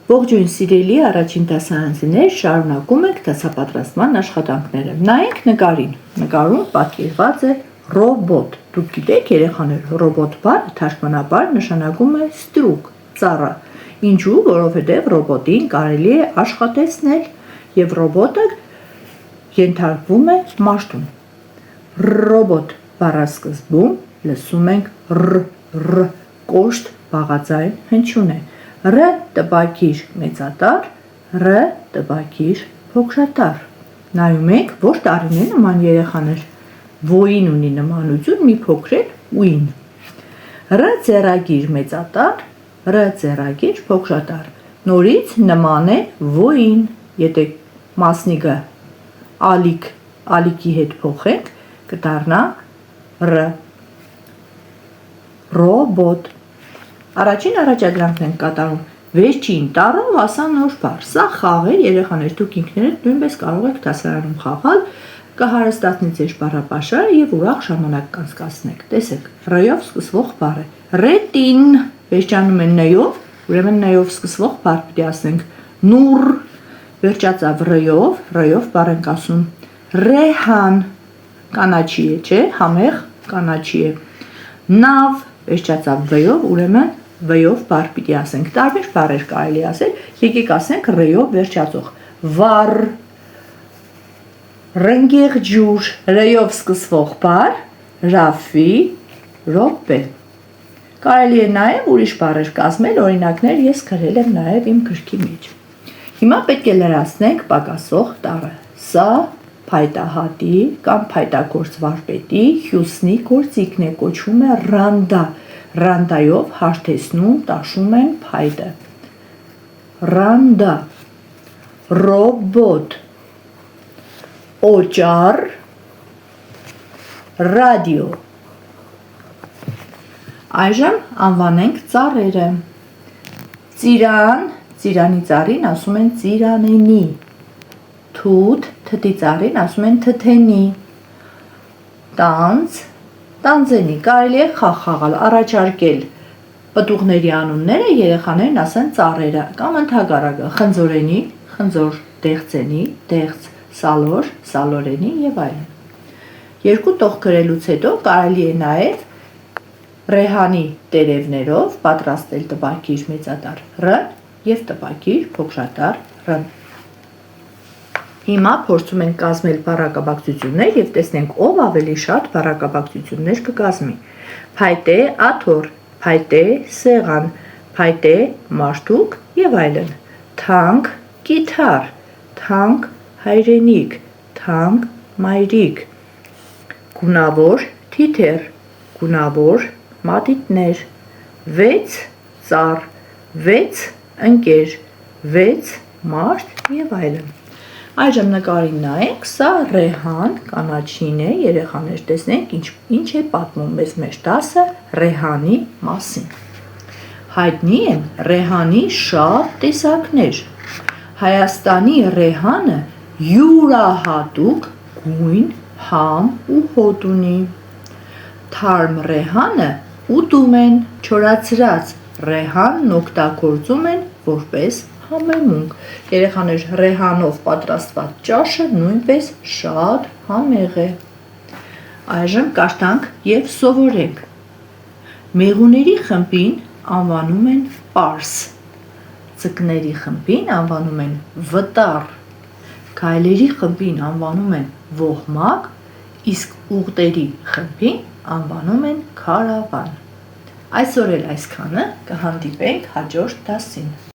Ողջույն սիրելի առաջին դասարանցիներ, շարունակում ենք դասապատրաստման աշխատանքները։ Նայենք նկարին։ Նկարում պատկերված է ռոբոտ։ Դուք գիտեք, երեխաներ, ռոբոտ բառը թարգմանաբար նշանակում է ստրուկ, ծառա։ Ինչու՞, որովհետև ռոբոտին կարելի է աշխատեցնել եւ ռոբոտը ենթարկվում է մաշտում։ Ռոբոտ բառասկզբում լսում ենք ռ, կոշտ բաղաձայն հնչյուն է։ Ռ տպագիր մեծատար, ռ տպագիր փոքրատար։ Նայում եք, որ տարին է նման երեխաներ։ Ո-ին ունի նմանություն մի փոքրել ու-ին։ Ռ ձեռագիր մեծատար, ռ ձեռագիր փոքրատար։ Նորից նման է ո-ին, եթե մասնիկը ալիքի հետ փոխենք, կդառնա ռ։ Ռոբոտ։ Առաջին առաջադրանքն ենք կատարում։ Վերջին տառով ասա նոր բառ։ Սա խաղ է, երեխաներ, դուք ինքներդ նույնպես կարող եք դասարանում խաղալ, կհարստացնի ձեր բառապաշարը եւ ուրախ ժամանակ կանցկացնեք։ Տեսեք, ռ-ով սկսվող բառ է։ Ռետին վերջանում է ն-ով, ուրեմն ն-ով սկսվող բառ պիտի ասենք նուռ, վերջացավ ռ-ով բառ ենք ասում ռեհան, կանաչի է, չէ, համեղ կանաչի է։ Նավ վերջացավ վ-ով, ուրեմն վ-ով բառ պիտի ասենք։ Տարբեր բառեր կարելի ասել, եկեք ասենք ռ-ով վերջացող։ Վառ, ռնգեղջյուր, ռ-ով սկսվող բառ, ռաֆի, ռոպե։ Կարելի է նաև ուրիշ բառեր կազմել, օրինակներ ես գրել եմ նաև իմ գրքի մեջ։ Հիմա պետք է լրացնենք պակասող տառը։ Սա փայտահատի կամ փայտագործ վարպետի հյուսնի գործիքն է, կոչվում է ռանդա։ Ռանդայով հարթեցնում, տաշում են փայտը։ Ռանդա, ռոբոտ, օճառ, ռադիո։ Այժմ անվանենք ծառերը։ Ծիրան, ծիրանի ծառին ասում են ծիրանենի։ Թութ, թթի ծառին ասում են թթենի։ Տանձ, տանձենի, կարելի է խաղ խաղալ, առաջարկել պտուղների անունները, երեխաներն ասեն ծառերը, կամ ընդհակառակը խնձորենի, խնձոր, դեղձենի, դեղձ, սալոր, սալորենի եւ այլն։ Երկու տող գրելուց հետո կարելի է նաև ռեհանի տերևներով պատրաստել տպագիր մեծատար ռ եւ տպագիր փոքրատար ռ։ Հիմա փորձում ենք կազմել բառակապակցություններ եւ տեսնենք ով ավելի շատ բառակապակցություններ կկազմի։ Փայտե աթոռ, փայտե սեղան, փայտե մարդուկ եւ այլն։ Թանկ կիթառ, թանկ հայրենիք, թանկ մայրիկ։ Գունավոր թիթեռ, գունավոր մատիտներ։ 6 ծառ, 6 ընկեր, 6 մարդ եւ այլն։ Այժմ նկարին նայեք, սա ռեհան, կանաչին է, երեխաներ տեսնենք ինչ է պատմում մեզ մեր դասը ռեհանի մասին։ Հայտնի են ռեհանի շատ տեսակներ։ Հայաստանի ռեհանը յուրահատուկ գույն, համ ու հոտ ունի։ Թարմ ռեհանը ուտում են, չորացրած ռեհանն օգտագործում են որպես համեմունք։ Երեխաներ, ռեհանով պատրաստված ճաշը նույնպես շատ համեղ է։ Այժմ կարդանք եւ սովորենք։ Մեղուների խմբին անվանում են պարս, ձկների խմբին անվանում են վտառ, գայլերի խմբին անվանում են ոհմակ, իսկ ուղտերի խմբին անվանում են քարավան։ Այսօր էլ այսքանը, կհանդիպենք հաջորդ դասին։